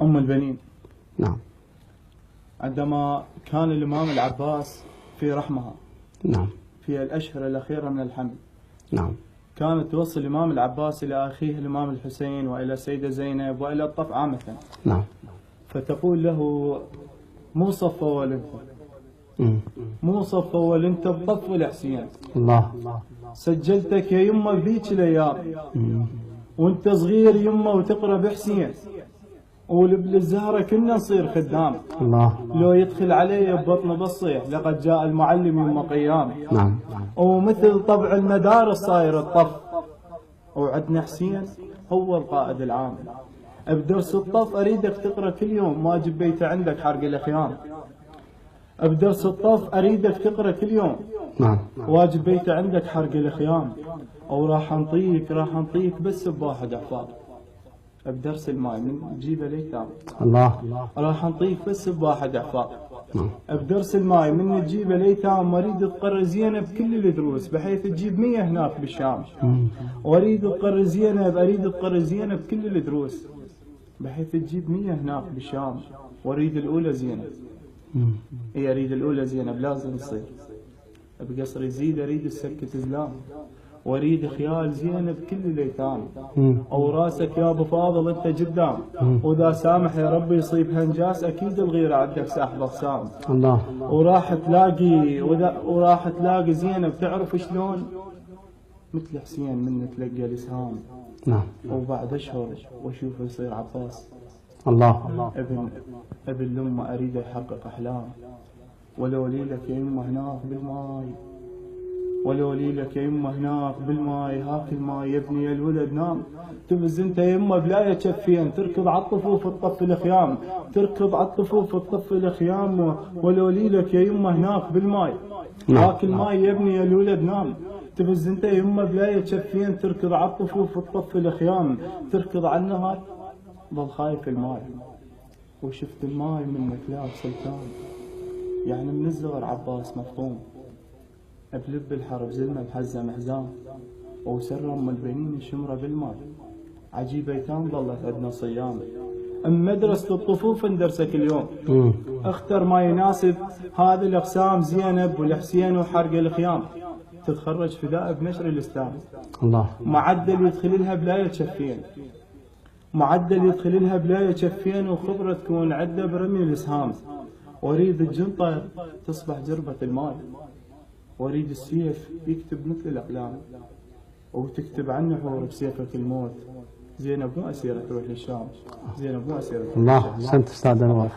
أم البنين. نعم. عندما كان الإمام العباس في رحمها نعم. في الأشهر الأخيرة من الحمل، نعم. كانت توصل الإمام العباس إلى أخيه الإمام الحسين وإلى السيدة زينب وإلى الطف عامة. نعم. فتقول له: مو صفول أنت، مو صفول أنت بطف الحسين. الله. سجلتك يا يمه بذيك الأيام وأنت صغير يمه وتقرأ بحسين، ولابن الزهرة كنا نصير خدام. الله. لو يدخل علي ببطن بصيح لقد جاء المعلم يوم قيام. نعم. ومثل طبع المدارس صاير الطف، وعندنا حسين هو القائد العام. بدرس الطف أريدك تقرأ كل يوم ما جبيته عندك حرق الخيام. بدرس الطف أريدك تقرأ كل يوم نعم. واجب بيته عندك حرق الخيام. أو راح نطيك بس بواحد عفار بدرس الماي من جيبه ليتام. الله. راح نطيك بس بواحد عفار نعم. بدرس الماي من تجيبه ليتام. واريد تقرر زينب بكل الدروس بحيث تجيب 100 هناك بالشام. واريد تقرر زينب بكل الدروس بحيث تجيب 100 هناك بالشام. واريد الاولى زينب. اريد الاولى زينب لازم تصير بقصر يزيد. اريد السكة زلام واريد خيال زينب كل الايتام. او راسك يا ابو فاضل انت قدام. واذا سامح يا ربي يصيبها انجاس اكيد الغيره عندك ساحب اقسام. الله. وراح تلاقي زينب تعرف شلون مثل حسين من تلقى الاسهام. نعم. وبعد اشهر واشوفه يصير عباس. الله. ابن الامه اريد يحقق احلام. ولو ليلك يا يمه هناك بالماي، ولو ليلك يا يمه هناك بالماي. هاك الماي يا ابني يا الولد نام. تبز انت يا يمه بلا يكفين تركض على الطفوف الطف الخيام. ولو ليلك يا يمه هناك بالماي. هاك الماي يا ابني يا الولد نام. تبز انت يا يمه بلا يكفين تركض على الطفوف الطف الخيام. تركض على النهر ضل خايف الماي. وشفت الماي منك لا سلطان. يعني من الصغر عباس مفطوم بلب الحرب زلمة محزم حزام. وسر ام البنين شمرة بالماء. عجيب ايتام ظلت عندنا صيام. مدرسة الطفوف ندرسك اليوم. اختر ما يناسب هذه الاقسام. زينب والحسين وحرق الخيام. تتخرج فداء بنشر الاسلام. الله. معدل يدخل لها بلا يكفين. وخبرة تكون عدة برمي الاسهام. واريد الجنطة تصبح جربة الماء. واريد السيف يكتب مثل الاقلام. وتكتب عنه حور بسيفك الموت. زينب مو اسيرة تروح للشام. الله. احسنت استاذ انور.